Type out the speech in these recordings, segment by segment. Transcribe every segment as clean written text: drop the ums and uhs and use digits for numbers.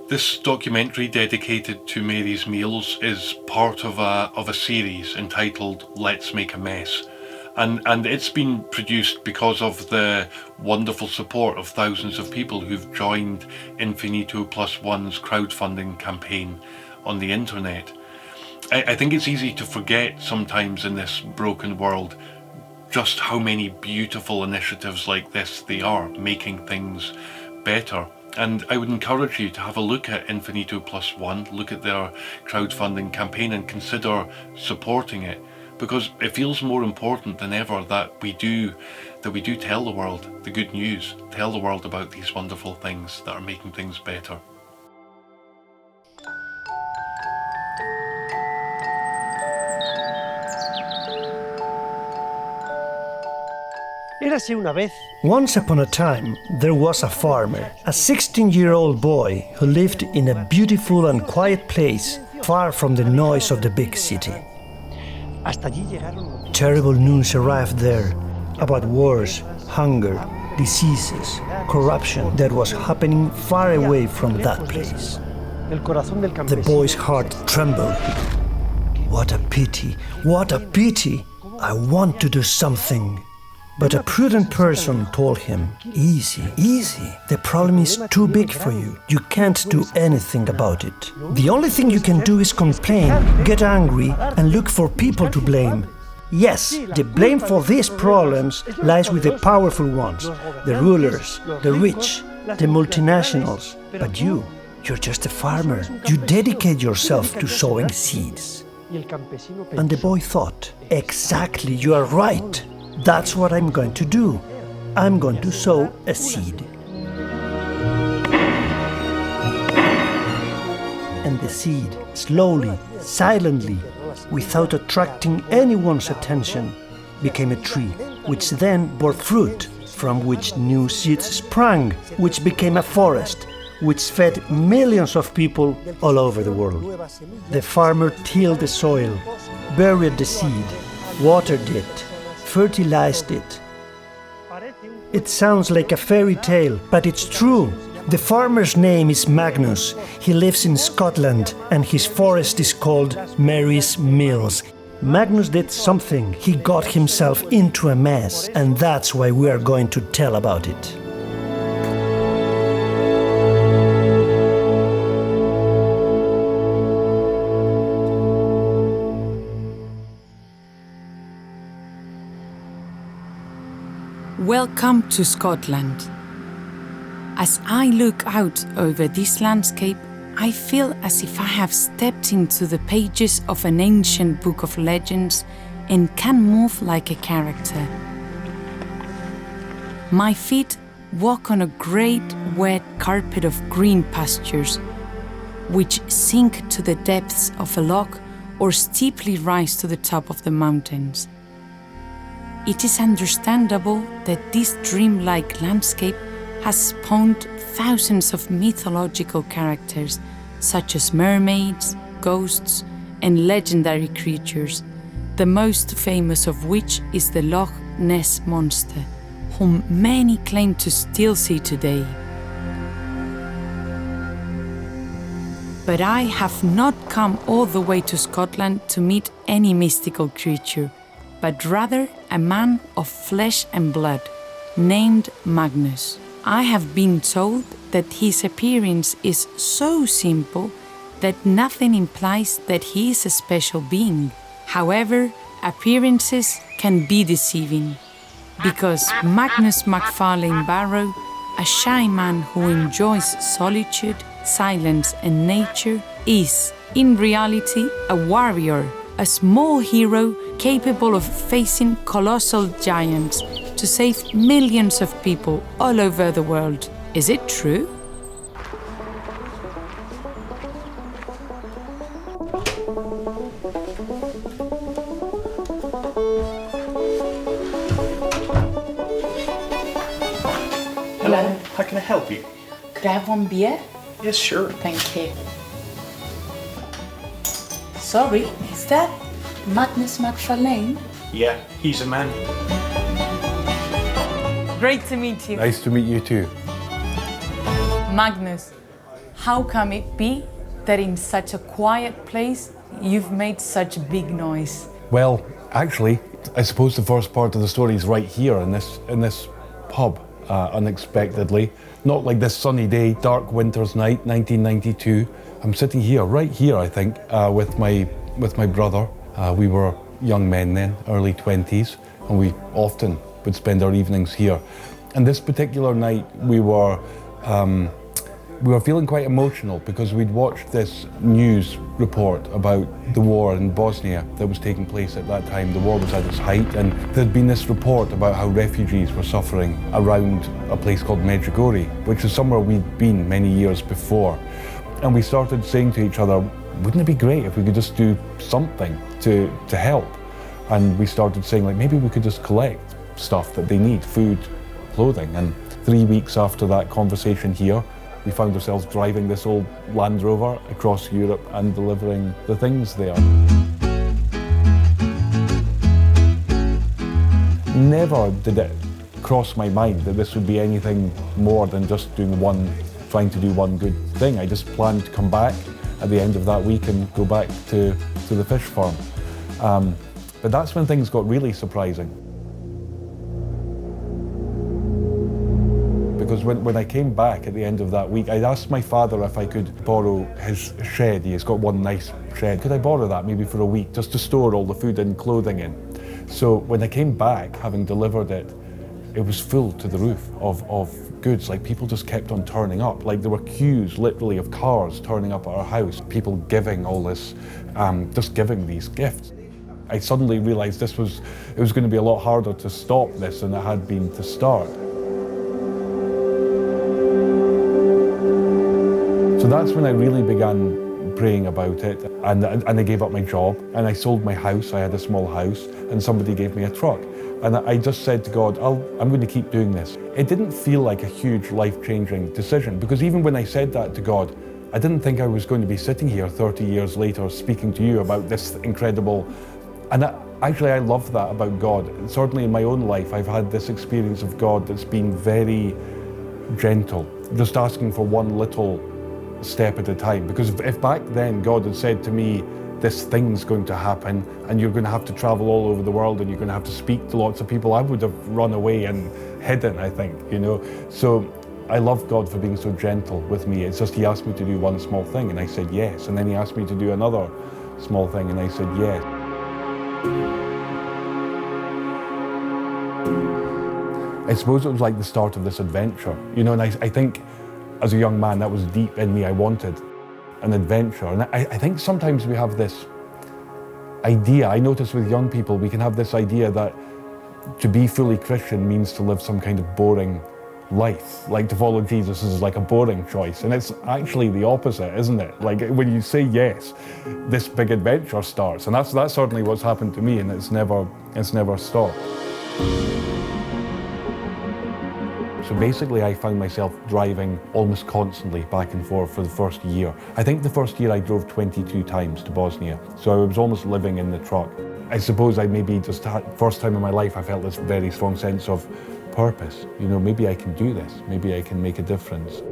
This documentary dedicated to Mary's Meals is part of a series entitled Let's Make a Mess. And it's been produced because of the wonderful support of thousands of people who've joined Infinito Plus One's crowdfunding campaign on the internet. I think it's easy to forget sometimes in this broken world just how many beautiful initiatives like this they are, making things better. And I would encourage you to have a look at Infinito Plus One, look at their crowdfunding campaign and consider supporting it, because it feels more important than ever that we do tell the world the good news, tell the world about these wonderful things that are making things better. Once upon a time, there was a farmer, a 16-year-old boy who lived in a beautiful and quiet place far from the noise of the big city. Terrible news arrived there about wars, hunger, diseases, corruption that was happening far away from that place. The boy's heart trembled. What a pity! What a pity! I want to do something. But a prudent person told him, easy, easy. The problem is too big for you. You can't do anything about it. The only thing you can do is complain, get angry, and look for people to blame. Yes, the blame for these problems lies with the powerful ones, the rulers, the rich, the multinationals. But you're just a farmer. You dedicate yourself to sowing seeds. And the boy thought, exactly, you are right. That's what I'm going to do. I'm going to sow a seed. And the seed, slowly, silently, without attracting anyone's attention, became a tree, which then bore fruit, from which new seeds sprang, which became a forest, which fed millions of people all over the world. The farmer tilled the soil, buried the seed, watered it, fertilized it. It sounds like a fairy tale, but it's true. The farmer's name is Magnus. He lives in Scotland and his forest is called Mary's Mills. Magnus did something. He got himself into a mess, and that's why we are going to tell about it. Welcome to Scotland. As I look out over this landscape, I feel as if I have stepped into the pages of an ancient book of legends and can move like a character. My feet walk on a great wet carpet of green pastures, which sink to the depths of a loch or steeply rise to the top of the mountains. It is understandable that this dreamlike landscape has spawned thousands of mythological characters, such as mermaids, ghosts, and legendary creatures, the most famous of which is the Loch Ness Monster, whom many claim to still see today. But I have not come all the way to Scotland to meet any mystical creature, but rather a man of flesh and blood, named Magnus. I have been told that his appearance is so simple that nothing implies that he is a special being. However, appearances can be deceiving, because Magnus McFarlane-Barrow, a shy man who enjoys solitude, silence, and nature, is, in reality, a warrior, a small hero capable of facing colossal giants to save millions of people all over the world. Is it true? Hello, how can I help you? Could I have one beer? Yes, sure. Thank you. Sorry, is that Magnus McFarlane? Yeah, he's a man. Great to meet you. Nice to meet you too. Magnus, How can it be that in such a quiet place you've made such big noise? Well, actually, I suppose the first part of the story is right here in this pub, unexpectedly. Not like this sunny day, dark winter's night, 1992. I'm sitting here, right here, I think, with my brother. We were young men then, early 20s, and we often would spend our evenings here. And this particular night, we were feeling quite emotional because we'd watched this news report about the war in Bosnia that was taking place at that time. The war was at its height, and there'd been this report about how refugees were suffering around a place called Medjugorje, which is somewhere we'd been many years before. And we started saying to each other, wouldn't it be great if we could just do something to help? And we started saying, like, maybe we could just collect stuff that they need, food, clothing. And 3 weeks after that conversation here, we found ourselves driving this old Land Rover across Europe and delivering the things there. Never did it cross my mind that this would be anything more than just trying to do one good thing. I just planned to come back at the end of that week and go back to the fish farm. But that's when things got really surprising. Because when I came back at the end of that week, I'd asked my father if I could borrow his shed. He's got one nice shed. Could I borrow that maybe for a week just to store all the food and clothing in? So when I came back, having delivered it, it was full to the roof of goods. Like, people just kept on turning up. Like, there were queues literally of cars turning up at our house, people giving all this, just giving these gifts. I suddenly realized it was going to be a lot harder to stop this than it had been to start. So that's when I really began praying about it, and I gave up my job, and I sold my house. I had a small house, and somebody gave me a truck. And I just said to God, I'm going to keep doing this. It didn't feel like a huge life-changing decision, because even when I said that to God, I didn't think I was going to be sitting here 30 years later speaking to you about this incredible... And actually, I love that about God. Certainly in my own life, I've had this experience of God that's been very gentle, just asking for one little step at a time. Because if back then God had said to me, this thing's going to happen and you're going to have to travel all over the world and you're going to have to speak to lots of people, I would have run away and hidden, I think, you know. So I love God for being so gentle with me. It's just he asked me to do one small thing and I said yes, and then he asked me to do another small thing and I said yes. I suppose it was like the start of this adventure, you know, and I think as a young man that was deep in me. I wanted an adventure, and I think sometimes we have this idea, I notice with young people, we can have this idea that to be fully Christian means to live some kind of boring life. Like, to follow Jesus is like a boring choice, and it's actually the opposite, isn't it? Like, when you say yes, this big adventure starts, and that's certainly what's happened to me, and it's never stopped. So basically, I found myself driving almost constantly back and forth for the first year. I think the first year I drove 22 times to Bosnia, so I was almost living in the truck. I suppose I maybe just had, first time in my life, I felt this very strong sense of purpose. You know, maybe I can do this, maybe I can make a difference.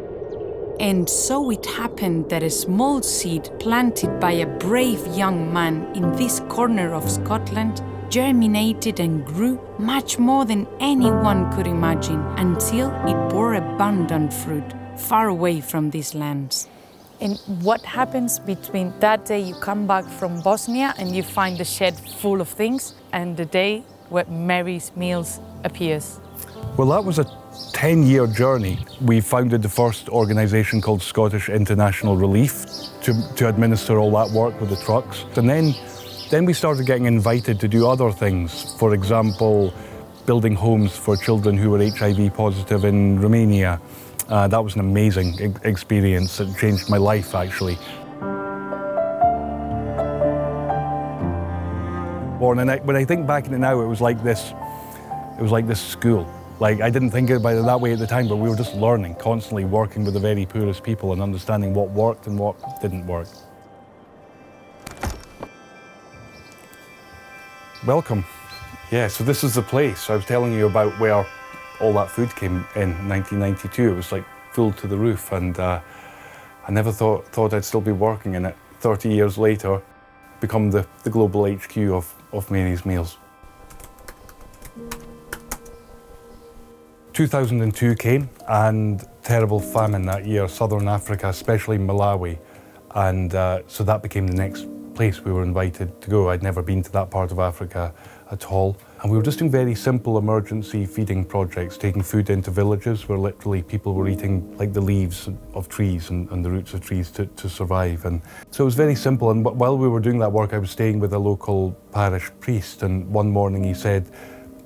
And so it happened that a small seed planted by a brave young man in this corner of Scotland germinated and grew much more than anyone could imagine, until it bore abundant fruit far away from these lands. And what happens between that day you come back from Bosnia and you find the shed full of things and the day where Mary's Meals appears? Well, that was a 10-year journey. We founded the first organisation called Scottish International Relief to administer all that work with the trucks. And then we started getting invited to do other things. For example, building homes for children who were HIV positive in Romania. That was an amazing experience. It changed my life, actually. And when I think back on it now, it was like this school. Like, I didn't think about it that way at the time, but we were just learning, constantly working with the very poorest people and understanding what worked and what didn't work. Welcome. Yeah, so this is the place I was telling you about, where all that food came in 1992. It was like full to the roof, and I never thought I'd still be working in it 30 years later, become the global HQ of Mary's Meals. 2002 came, and terrible famine that year, southern Africa, especially Malawi, and so that became the next place we were invited to go. I'd never been to that part of Africa at all. And we were just doing very simple emergency feeding projects, taking food into villages where literally people were eating like the leaves of trees and the roots of trees to survive. And so it was very simple. And while we were doing that work, I was staying with a local parish priest. And one morning he said,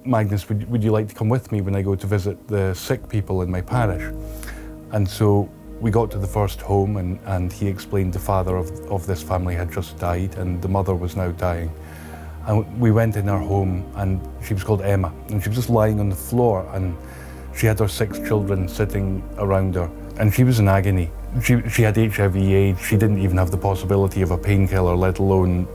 Magnus, would you like to come with me when I go to visit the sick people in my parish? And so we got to the first home, and he explained the father of this family had just died and the mother was now dying. And we went in her home, and she was called Emma, and she was just lying on the floor, and she had her 6 children sitting around her, and she was in agony. She had HIV/AIDS. She didn't even have the possibility of a painkiller, let alone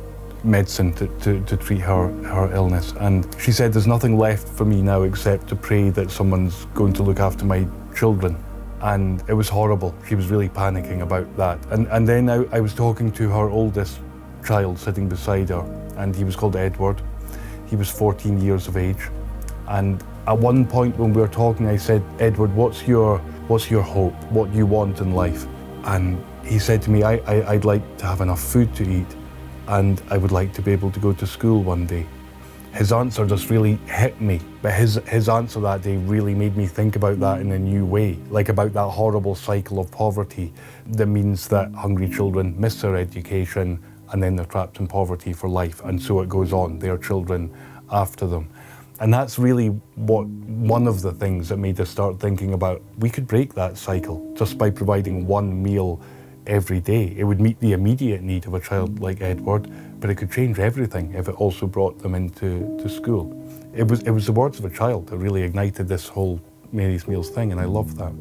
medicine to treat her illness. And she said, there's nothing left for me now except to pray that someone's going to look after my children. And it was horrible. She was really panicking about that. And then I was talking to her oldest child sitting beside her, and he was called Edward. He was 14 years of age. And at one point when we were talking, I said, Edward, what's your hope? What do you want in life? And he said to me, I'd like to have enough food to eat, and I would like to be able to go to school one day. His answer just really hit me, but his answer that day really made me think about that in a new way, like about that horrible cycle of poverty that means that hungry children miss their education and then they're trapped in poverty for life, and so it goes on, their children after them. And that's really one of the things that made us start thinking about, we could break that cycle just by providing one meal every day. It would meet the immediate need of a child like Edward, but it could change everything if it also brought them into school. It was the words of a child that really ignited this whole Mary's Meals thing, and I love that.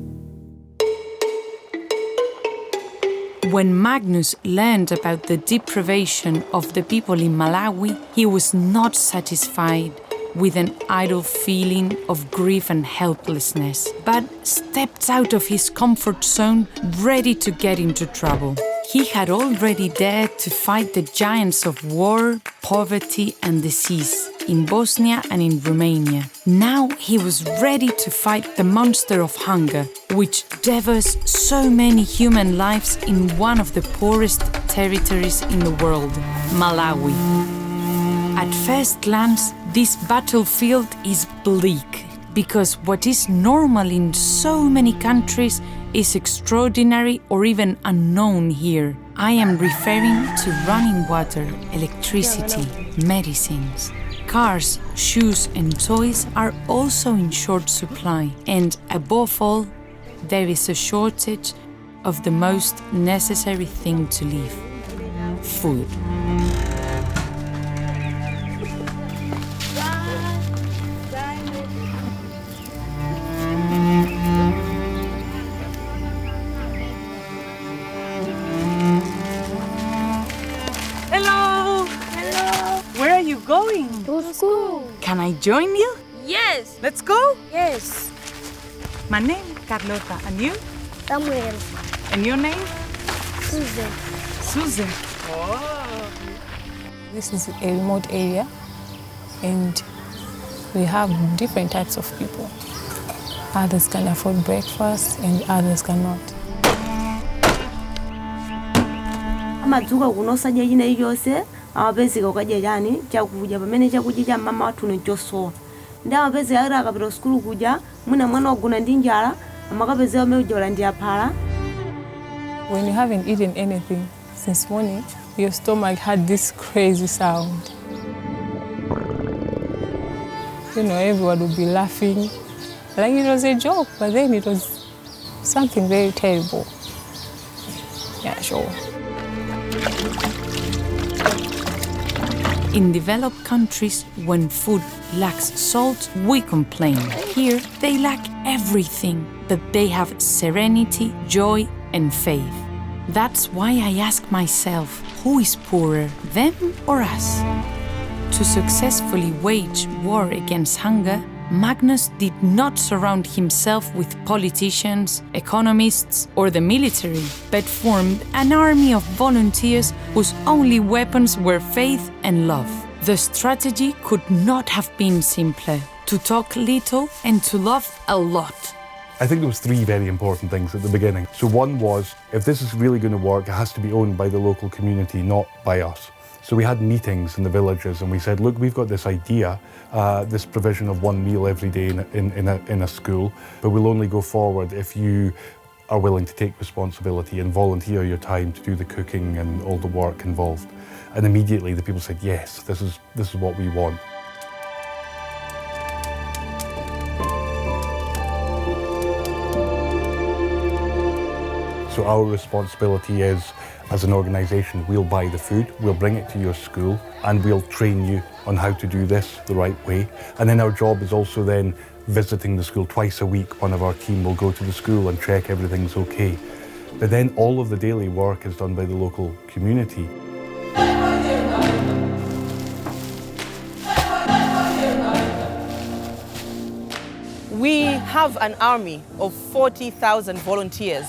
When Magnus learned about the deprivation of the people in Malawi, he was not satisfied with an idle feeling of grief and helplessness, but stepped out of his comfort zone, ready to get into trouble. He had already dared to fight the giants of war, poverty, and disease in Bosnia and in Romania. Now he was ready to fight the monster of hunger, which devours so many human lives in one of the poorest territories in the world, Malawi. At first glance, this battlefield is bleak, because what is normal in so many countries is extraordinary or even unknown here. I am referring to running water, electricity, medicines. Cars, shoes, and toys are also in short supply. And above all, there is a shortage of the most necessary thing to live: food. Going to school. Can I join you? Yes. Let's go? Yes. My name is Carlota, and you? Samuel. And your name? Susan. Susan. Oh. This is a remote area, and we have different types of people. Others can afford breakfast and others cannot. Amadzuka kunosadya china chilichonse amapezeka ukadya chani chakudya pamene chakudya cha mama wathu nchosowa. Ndi amapezeka kuti akapita sukulu kudya mwina mwana wagona ndi njala amakapezeka amene udya ndi aphala. When you haven't eaten anything since morning, your stomach had this crazy sound. You know, everyone would be laughing like it was a joke, but then it was something very terrible. Yeah, sure. In developed countries, when food lacks salt, we complain. Here, they lack everything, but they have serenity, joy, and faith. That's why I ask myself, who is poorer, them or us? To successfully wage war against hunger, Magnus did not surround himself with politicians, economists, or the military, but formed an army of volunteers whose only weapons were faith and love. The strategy could not have been simpler: to talk little and to love a lot. I think there was three very important things at the beginning. So one was, if this is really going to work, it has to be owned by the local community, not by us. So we had meetings in the villages and we said, look, we've got this idea, this provision of one meal every day in a school, but we'll only go forward if you are willing to take responsibility and volunteer your time to do the cooking and all the work involved. And immediately the people said, yes, this is what we want. So our responsibility is, as an organisation, we'll buy the food, we'll bring it to your school, and we'll train you on how to do this the right way. And then our job is also then visiting the school twice a week. One of our team will go to the school and check everything's okay. But then all of the daily work is done by the local community. We have an army of 40,000 volunteers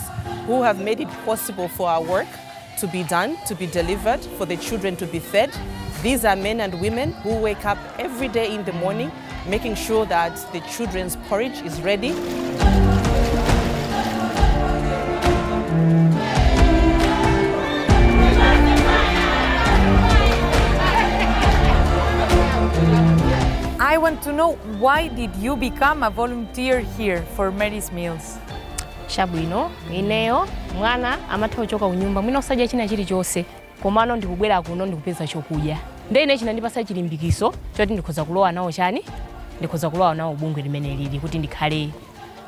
who have made it possible for our work to be done, to be delivered, for the children to be fed. These are men and women who wake up every day in the morning, making sure that the children's porridge is ready. I want to know, why did you become a volunteer here for Mary's Meals? Chabwino ineyo mwana amatha kuchoka kunyumba mwina osadya china chilichonse komano ndikubwera kuno ndikupeza chokudya nde ine chinandipasa chilimbikiso choti ndikhoza kulowa nawo chani ndikhoza kulowa nawo bungwe limene lili kuti ndikhale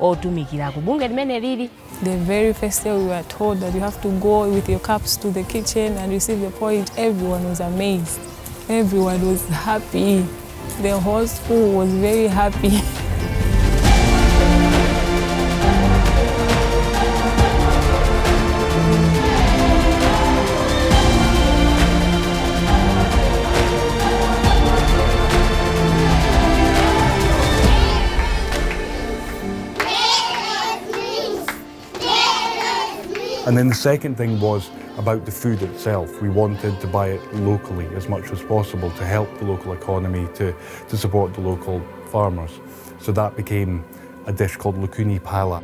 otumikira ku bungwe limene lili. The very first day we were told that you have to go with your cups to the kitchen and receive the porridge. Everyone was amazed. Everyone was happy. The whole school was very happy. And then the second thing was about the food itself. We wanted to buy it locally as much as possible to help the local economy, to support the local farmers. So that became a dish called Lukuni Pala.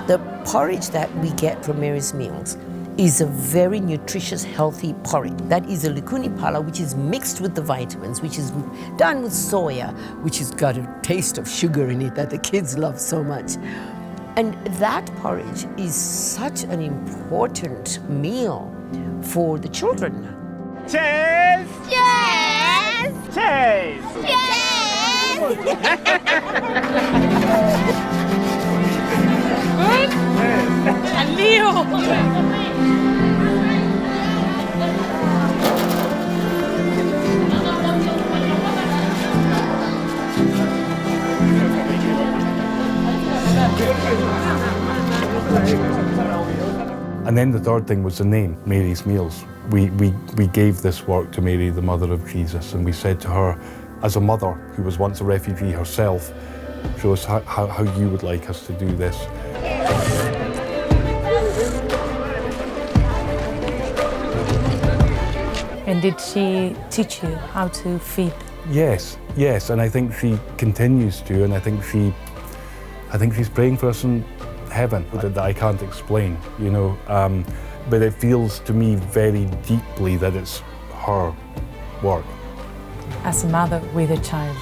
The porridge that we get from Mary's Meals is a very nutritious, healthy porridge. That is a Lukuni Pala, which is mixed with the vitamins, which is done with soya, which has got a taste of sugar in it that the kids love so much. And that porridge is such an important meal for the children. Cheers! Cheers! Cheers! And then the third thing was the name, Mary's Meals. We gave this work to Mary, the mother of Jesus, and we said to her, as a mother who was once a refugee herself, show us how you would like us to do this. And did she teach you how to feed? Yes, and I think she continues to, and I think she's praying for us in heaven that I can't explain, you know. But it feels to me very deeply that it's her work. As a mother with a child.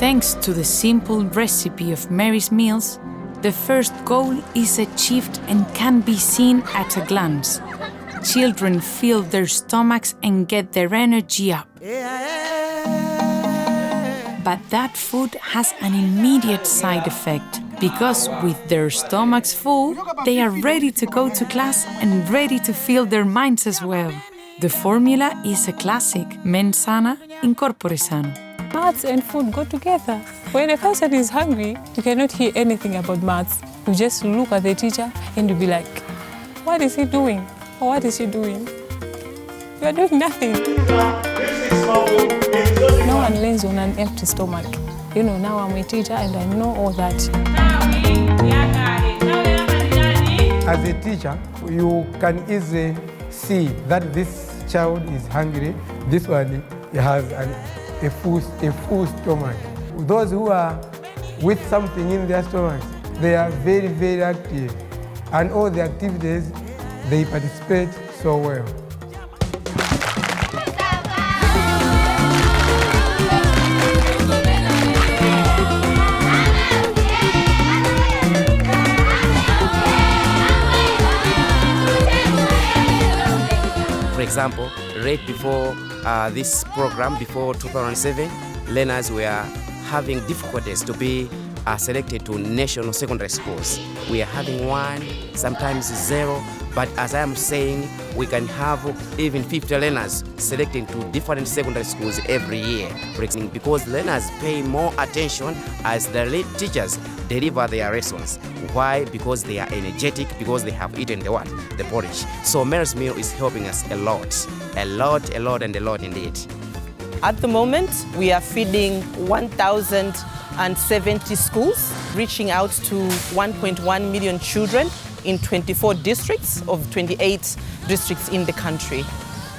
Thanks to the simple recipe of Mary's Meals, the first goal is achieved and can be seen at a glance. Children fill their stomachs and get their energy up. But that food has an immediate side effect, because with their stomachs full, they are ready to go to class and ready to fill their minds as well. The formula is a classic: mens sana in corpore sano. Maths and food go together. When a person is hungry, you cannot hear anything about maths. You just look at the teacher and you be like, what is he doing? Or what is she doing? You are doing nothing. No one learns on an empty stomach. You know, now I'm a teacher and I know all that. As a teacher, you can easily see that this child is hungry. This one has a full stomach. Those who are with something in their stomachs, they are very, very active. And all the activities, they participate so well. For example, right before this program, before 2007, learners were having difficulties to be selected to national secondary schools. We are having 1, sometimes 0, but as I am saying, we can have even 50 learners selected to different secondary schools every year. Because learners pay more attention as the lead teachers deliver their lessons. Why? Because they are energetic, because they have eaten the what? The porridge. So Mary's Meal is helping us a lot indeed. At the moment, we are feeding 1,070 schools, reaching out to 1.1 million children in 24 districts of 28 districts in the country.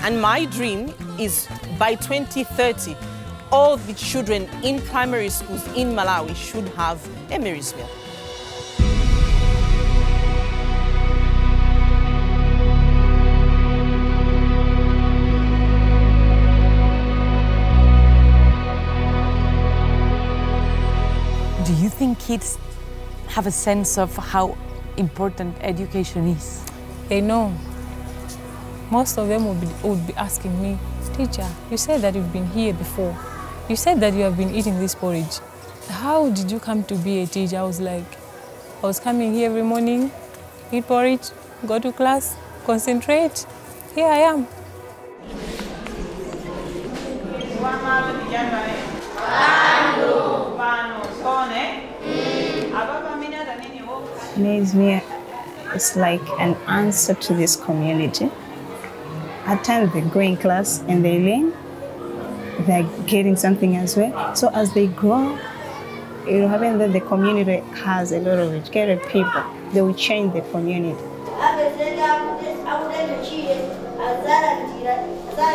And my dream is by 2030, all the children in primary schools in Malawi should have a Mary's Meal. Do you think kids have a sense of how important education is? They know. Most of them would be asking me, teacher, you said that you've been here before. You said that you have been eating this porridge. How did you come to be a teacher? I was coming here every morning, eat porridge, go to class, concentrate. Here I am. Mary's Meal is like an answer to this community. At times they go in class and they learn, they're getting something as well. So as they grow, it will happen that the community has a lot of educated people. They will change the community.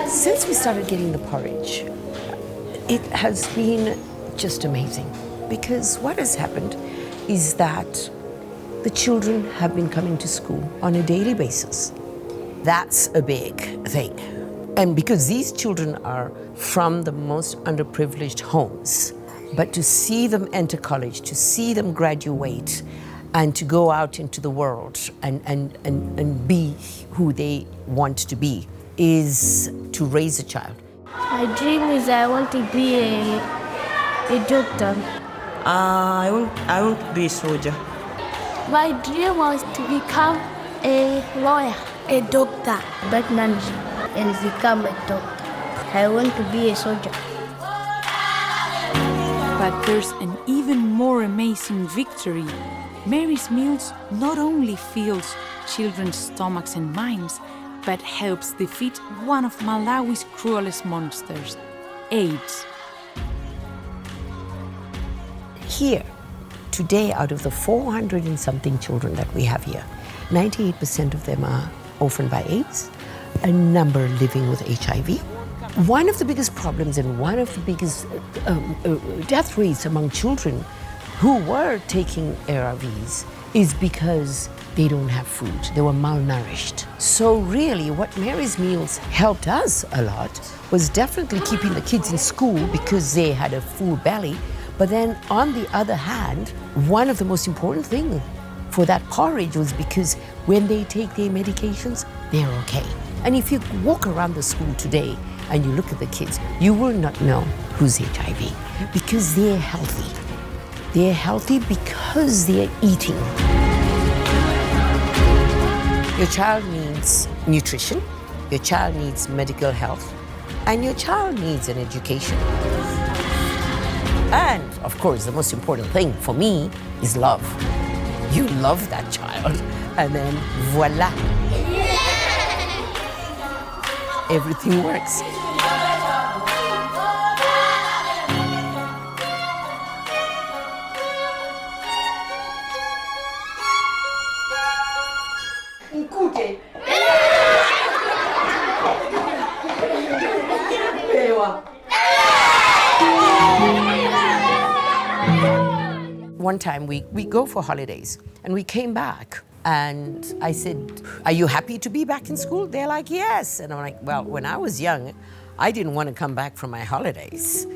Since we started getting the porridge, it has been just amazing, because what has happened is that the children have been coming to school on a daily basis. That's a big thing. And because these children are from the most underprivileged homes, but to see them enter college, to see them graduate, and to go out into the world and be who they want to be is to raise a child. My dream is I want to be a doctor. I want to be a soldier. My dream was to become a lawyer, a doctor, Batman, and become a doctor. I want to be a soldier. But there's an even more amazing victory. Mary's Meals not only fills children's stomachs and minds, but helps defeat one of Malawi's cruelest monsters, AIDS. Here, today, out of the 400 and something children that we have here, 98% of them are orphaned by AIDS, a number living with HIV. One of the biggest problems and one of the biggest death rates among children who were taking ARVs is because they don't have food. They were malnourished. So really what Mary's Meals helped us a lot was definitely keeping the kids in school because they had a full belly, But then on the other hand, one of the most important things for that porridge was because when they take their medications, they're okay. And if you walk around the school today and you look at the kids, you will not know who's HIV because they're healthy. They're healthy because they're eating. Your child needs nutrition, your child needs medical health, and your child needs an education. And, of course, the most important thing for me is love. You love that child, and then voila. Everything works. One time we go for holidays and we came back and I said, "Are you happy to be back in school?" They're like, "Yes." And I'm like, "Well, when I was young, I didn't want to come back from my holidays.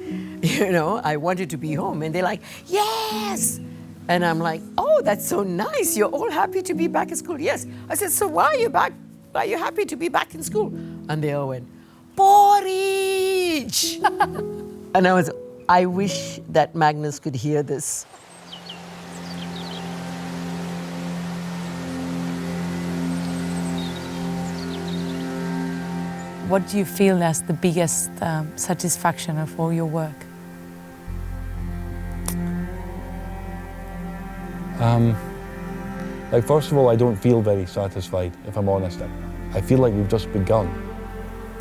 You know, I wanted to be home." And they're like, "Yes." And I'm like, "Oh, that's so nice. You're all happy to be back in school." "Yes." I said, "So why are you back? Why are you happy to be back in school?" And they all went, "Porridge." And I wish that Magnus could hear this. What do you feel as the biggest satisfaction of all your work? Like, first of all, I don't feel very satisfied, if I'm honest. I feel like we've just begun.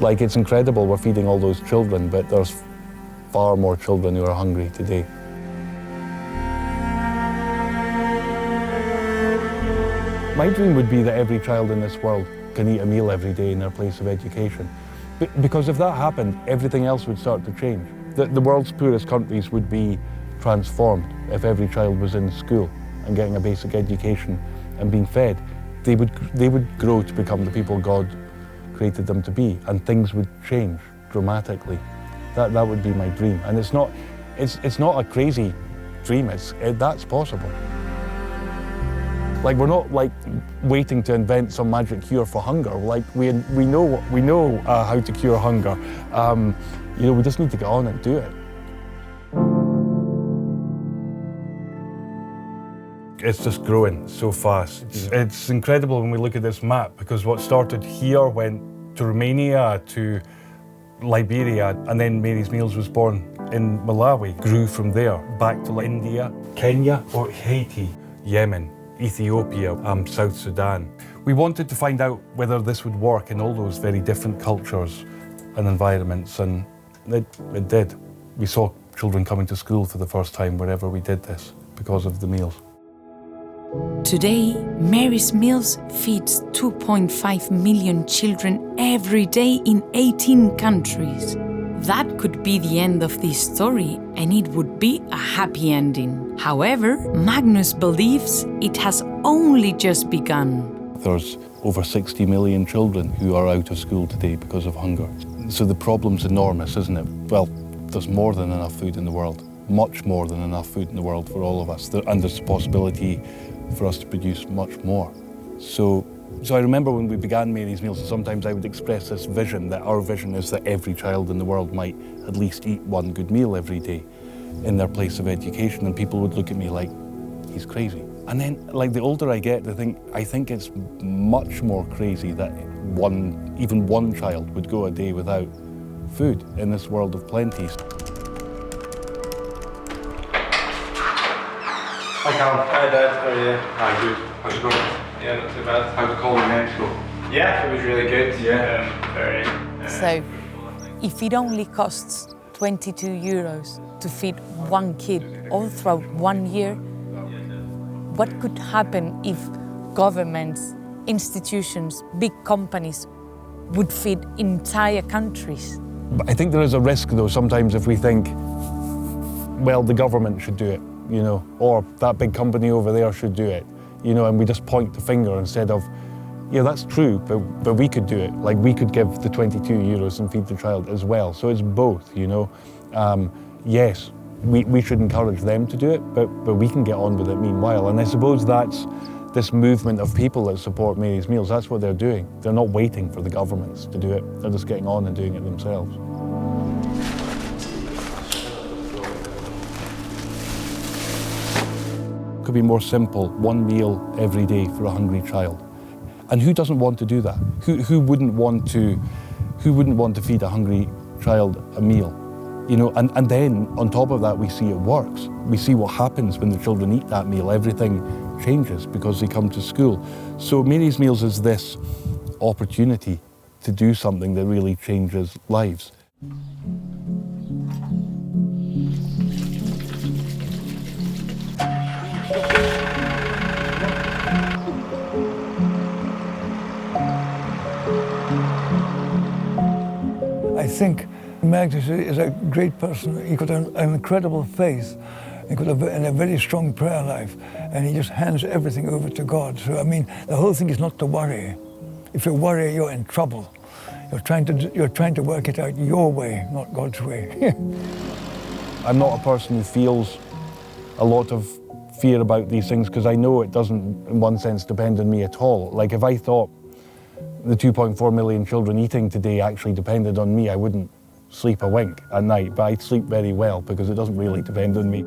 Like, it's incredible we're feeding all those children, but there's far more children who are hungry today. My dream would be that every child in this world can eat a meal every day in their place of education. Because if that happened, everything else would start to change. The world's poorest countries would be transformed if every child was in school and getting a basic education and being fed. They would grow to become the people God created them to be, and things would change dramatically. That would be my dream. And it's not a crazy dream, that's possible. Like, we're not like waiting to invent some magic cure for hunger. Like, we know how to cure hunger. You know, we just need to get on and do it. It's just growing so fast. It's incredible when we look at this map, because what started here went to Romania, to Liberia, and then Mary's Meals was born in Malawi, grew from there, back to India, Kenya, or Haiti, Yemen, Ethiopia, South Sudan. We wanted to find out whether this would work in all those very different cultures and environments, and it did. We saw children coming to school for the first time wherever we did this because of the meals. Today, Mary's Meals feeds 2.5 million children every day in 18 countries. That could be the end of this story, and it would be a happy ending. However, Magnus believes it has only just begun. There's over 60 million children who are out of school today because of hunger. So the problem's enormous, isn't it? Well, there's more than enough food in the world, much more than enough food in the world for all of us, and there's a possibility for us to produce much more. So I remember when we began Mary's Meals, and sometimes I would express this vision, that our vision is that every child in the world might at least eat one good meal every day in their place of education, and people would look at me like, he's crazy. And then, like, the older I get, I think it's much more crazy that even one child would go a day without food in this world of plenty. Hi, Callum. Hi, Dad. How are you? Hi, good. How's it going? Yeah, not too bad. How'd the culinary go? Yeah, it was really good. Yeah. Very. So, if it only costs 22 euros to feed one kid all throughout 1 year, what could happen if governments, institutions, big companies would feed entire countries? But I think there is a risk, though, sometimes if we think, well, the government should do it, you know, or that big company over there should do it, you know, and we just point the finger instead of, yeah, that's true, but we could do it. Like, we could give the 22 euros and feed the child as well. So it's both, you know. Yes, we should encourage them to do it, but we can get on with it meanwhile. And I suppose that's this movement of people that support Mary's Meals, that's what they're doing. They're not waiting for the governments to do it, they're just getting on and doing it themselves. It could be more simple, one meal every day for a hungry child. And who doesn't want to do that? Who wouldn't want to feed a hungry child a meal? You know, and then on top of that, we see it works. We see what happens when the children eat that meal. Everything changes because they come to school. So Mary's Meals is this opportunity to do something that really changes lives. I think Magnus is a great person. He got an incredible faith. He got a very strong prayer life, and he just hands everything over to God. So I mean, the whole thing is not to worry. If you worry, you're in trouble. You're trying to work it out your way, not God's way. I'm not a person who feels a lot of fear about these things because I know it doesn't, in one sense, depend on me at all. Like if I thought the 2.4 million children eating today actually depended on me, I wouldn't sleep a wink at night, but I sleep very well because it doesn't really depend on me.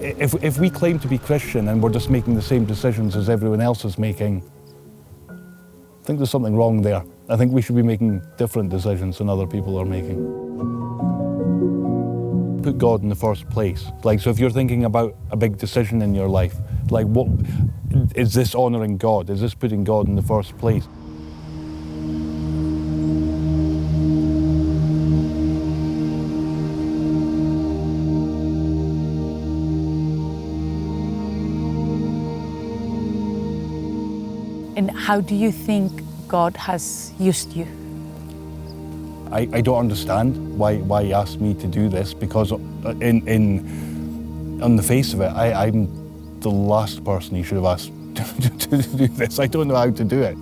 If we claim to be Christian and we're just making the same decisions as everyone else is making, I think there's something wrong there. I think we should be making different decisions than other people are making. Put God in the first place. Like, so if you're thinking about a big decision in your life, like what, is this honouring God? Is this putting God in the first place? And how do you think God has used you? I don't understand why he asked me to do this, because on the face of it, I'm the last person he should have asked to do this. I don't know how to do it.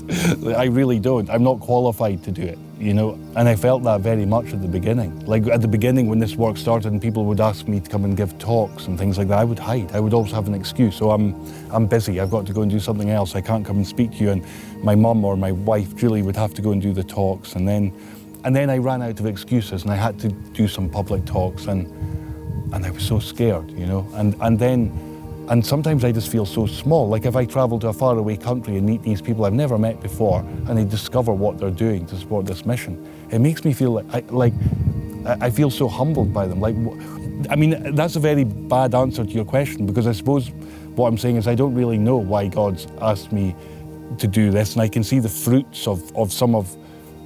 I really don't. I'm not qualified to do it, you know? And I felt that very much at the beginning. Like at the beginning when this work started and people would ask me to come and give talks and things like that, I would hide. I would always have an excuse. So I'm busy, I've got to go and do something else. I can't come and speak to you. And my mum or my wife, Julie, would have to go and do the talks. And then I ran out of excuses and I had to do some public talks and I was so scared, you know? And sometimes I just feel so small. Like if I travel to a faraway country and meet these people I've never met before and I discover what they're doing to support this mission, it makes me feel like I feel so humbled by them. Like, I mean, that's a very bad answer to your question, because I suppose what I'm saying is I don't really know why God's asked me to do this, and I can see the fruits of some of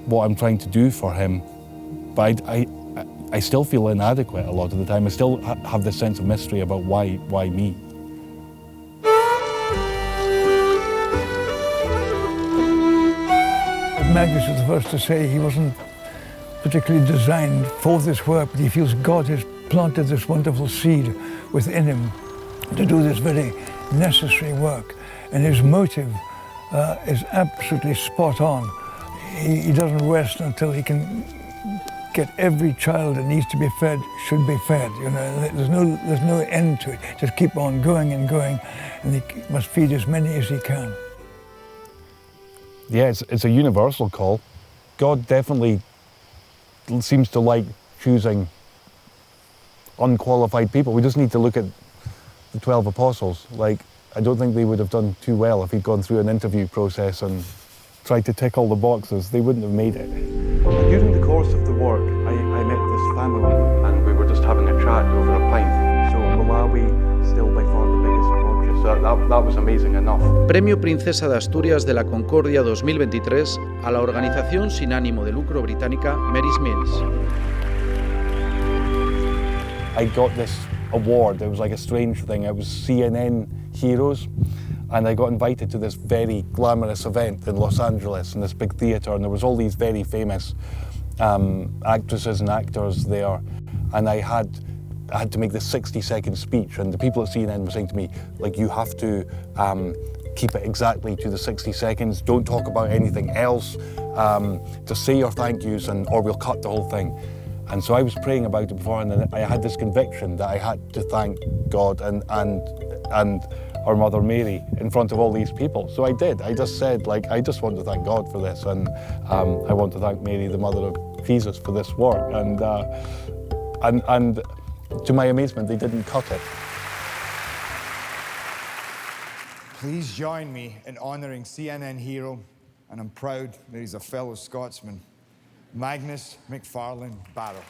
what I'm trying to do for him, but I still feel inadequate a lot of the time. I still have this sense of mystery about why me. Magnus was the first to say he wasn't particularly designed for this work, but he feels God has planted this wonderful seed within him to do this very necessary work. And his motive is absolutely spot on. He doesn't rest until he can get every child that needs to be fed should be fed. You know, there's no end to it. Just keep on going and going, and he must feed as many as he can. Yeah, it's a universal call. God definitely seems to like choosing unqualified people. We just need to look at the 12 apostles. Like, I don't think they would have done too well if he'd gone through an interview process and tried to tick all the boxes. They wouldn't have made it. During the course of the work, I met this family and we were just having a chat over a pint. So Malawi, still by far the biggest project. So that was amazing enough. Premio Princesa de Asturias de la Concordia 2023 a la organización sin ánimo de lucro británica Mary's Meals. I got this award. It was like a strange thing. It was CNN Heroes, and I got invited to this very glamorous event in Los Angeles in this big theatre, and there was all these very famous actresses and actors there, and I had to make this 60-second speech, and the people at CNN were saying to me, like, you have to keep it exactly to the 60 seconds, don't talk about anything else, just say your thank yous or we'll cut the whole thing. And so I was praying about it before, and then I had this conviction that I had to thank God and our Mother Mary in front of all these people. So I did. I just said, like, I just want to thank God for this, and I want to thank Mary, the Mother of Jesus, for this work. And to my amazement, they didn't cut it. Please join me in honouring CNN hero, and I'm proud that he's a fellow Scotsman, Magnus McFarlane-Barrow.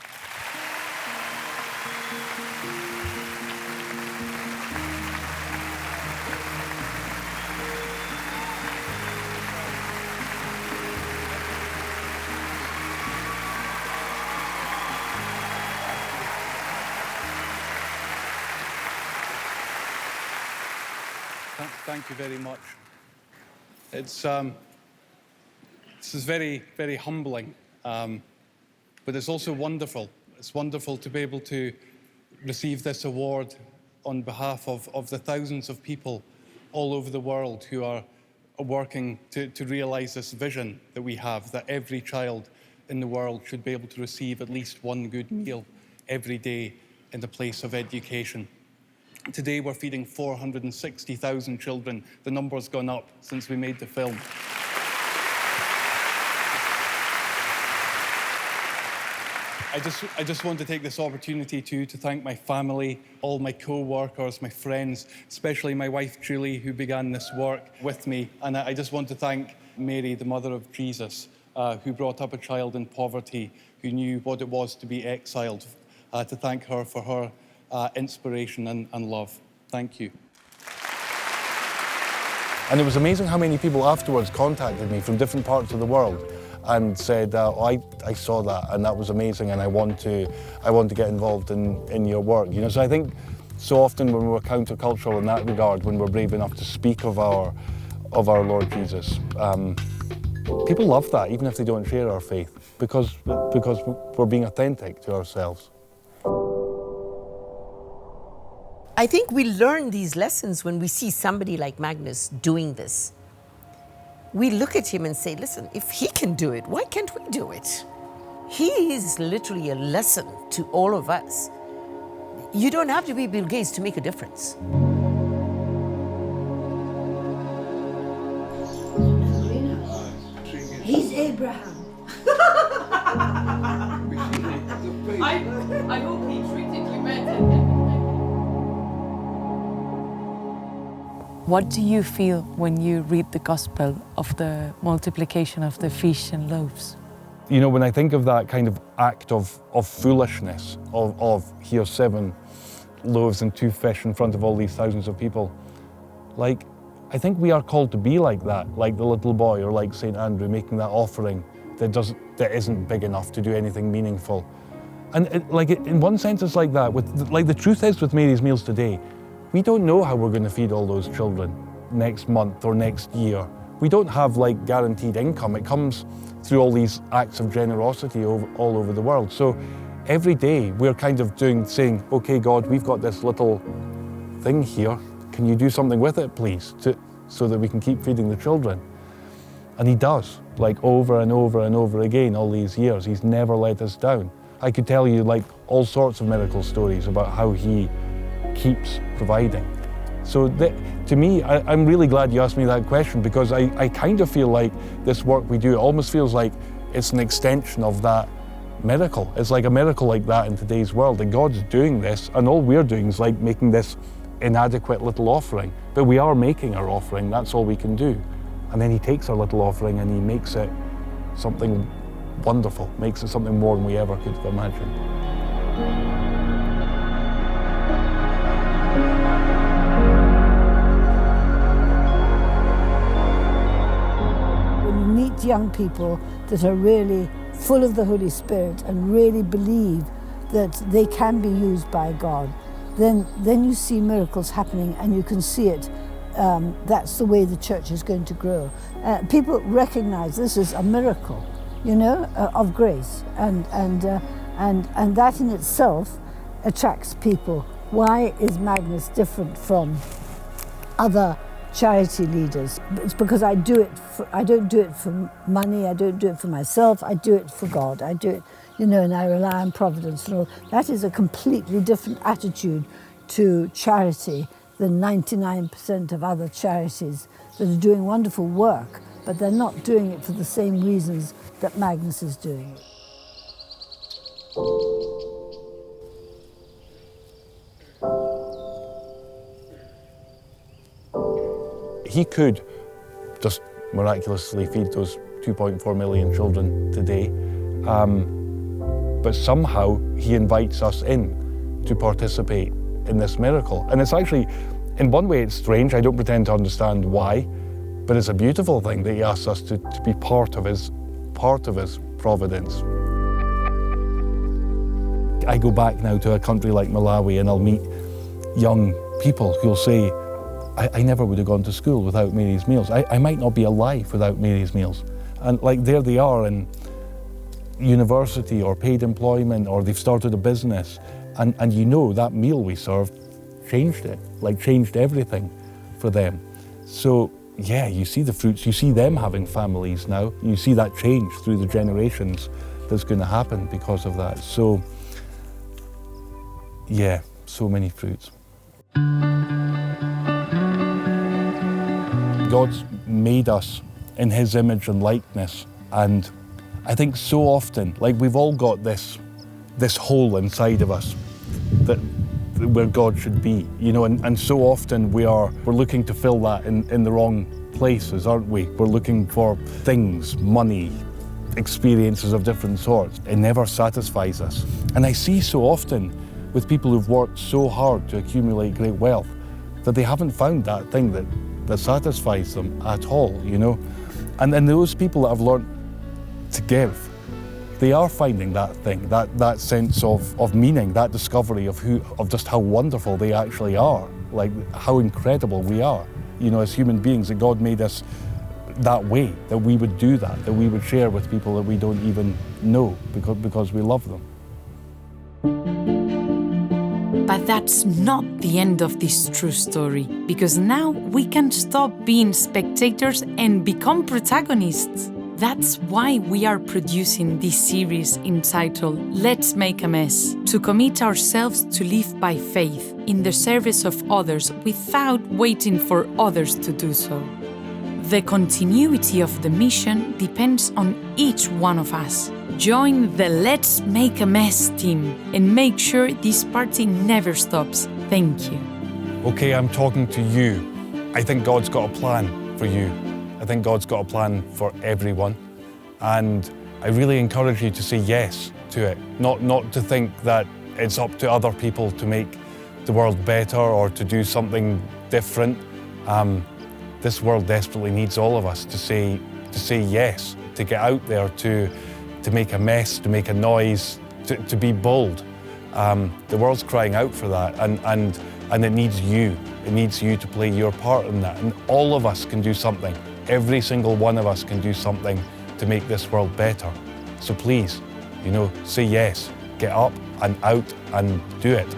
Thank you very much. This is very, very humbling, but it's also wonderful. It's wonderful to be able to receive this award on behalf of the thousands of people all over the world who are working to realise this vision that we have, that every child in the world should be able to receive at least one good meal every day in the place of education. Today we're feeding 460,000 children. The number's gone up since we made the film. I just want to take this opportunity to thank my family, all my co-workers, my friends, especially my wife Julie, who began this work with me. And I just want to thank Mary, the Mother of Jesus, who brought up a child in poverty, who knew what it was to be exiled, to thank her for her inspiration and love. Thank you. And it was amazing how many people afterwards contacted me from different parts of the world and said, I saw that and that was amazing, and I want to get involved in your work. You know, so I think so often when we're countercultural in that regard, when we're brave enough to speak of our Lord Jesus, people love that, even if they don't share our faith, because we're being authentic to ourselves. I think we learn these lessons when we see somebody like Magnus doing this. We look at him and say, listen, if he can do it, why can't we do it? He is literally a lesson to all of us. You don't have to be Bill Gates to make a difference. He's Abraham. I hope he treated you better. What do you feel when you read the gospel of the multiplication of the fish and loaves? You know, when I think of that kind of act of foolishness, of here's 7 loaves and 2 fish in front of all these thousands of people, like, I think we are called to be like that, like the little boy or like St. Andrew, making that offering that isn't big enough to do anything meaningful. And in one sense it's like that. The truth is with Mary's Meals Today, we don't know how we're going to feed all those children next month or next year. We don't have like guaranteed income. It comes through all these acts of generosity all over the world. So every day we're kind of saying, okay, God, we've got this little thing here. Can you do something with it, please, so that we can keep feeding the children? And he does, like over and over and over again all these years. He's never let us down. I could tell you like all sorts of miracle stories about how he keeps providing. So to me, I'm really glad you asked me that question, because I kind of feel like this work we do, it almost feels like it's an extension of that miracle. It's like a miracle like that in today's world, that God's doing this and all we're doing is like making this inadequate little offering. But we are making our offering, that's all we can do. And then he takes our little offering and he makes it something wonderful, makes it something more than we ever could have imagined. Meet young people that are really full of the Holy Spirit and really believe that they can be used by God, then you see miracles happening and you can see it. That's the way the church is going to grow. People recognize this is a miracle, you know, of grace, and that in itself attracts people. Why is Magnus different from other charity leaders? It's because I don't do it for money, I don't do it for myself, I do it for God. I do it, you know, and I rely on providence and all. That is a completely different attitude to charity than 99% of other charities that are doing wonderful work, but they're not doing it for the same reasons that Magnus is doing it. He could just miraculously feed those 2.4 million children today, but somehow he invites us in to participate in this miracle. And it's actually, in one way it's strange, I don't pretend to understand why, but it's a beautiful thing that he asks us to be part of his providence. I go back now to a country like Malawi and I'll meet young people who'll say, I never would have gone to school without Mary's Meals. I might not be alive without Mary's Meals. And like there they are in university or paid employment, or they've started a business, and you know that meal we served changed it, like changed everything for them. So yeah, you see the fruits, you see them having families now, you see that change through the generations that's going to happen because of that. So yeah, so many fruits. God's made us in his image and likeness, and I think so often, like we've all got this hole inside of us that where God should be, you know, and so often we're looking to fill that in the wrong places, aren't we? We're looking for things, money, experiences of different sorts. It never satisfies us. And I see so often with people who've worked so hard to accumulate great wealth that they haven't found that thing that satisfies them at all, you know? And then those people that have learned to give, they are finding that thing, that sense of meaning, that discovery of just how wonderful they actually are, like how incredible we are, you know, as human beings, that God made us that way, that we would do that we would share with people that we don't even know because we love them. But that's not the end of this true story, because now we can stop being spectators and become protagonists. That's why we are producing this series entitled Let's Make a Mess, to commit ourselves to live by faith in the service of others without waiting for others to do so. The continuity of the mission depends on each one of us. Join the Let's Make a Mess team and make sure this party never stops. Thank you. Okay, I'm talking to you. I think God's got a plan for you. I think God's got a plan for everyone. And I really encourage you to say yes to it. Not to think that it's up to other people to make the world better or to do something different. This world desperately needs all of us to say yes, to get out there, to make a mess, to make a noise, to be bold. The world's crying out for that, and it needs you. It needs you to play your part in that. And all of us can do something. Every single one of us can do something to make this world better. So please, you know, say yes, get up and out and do it.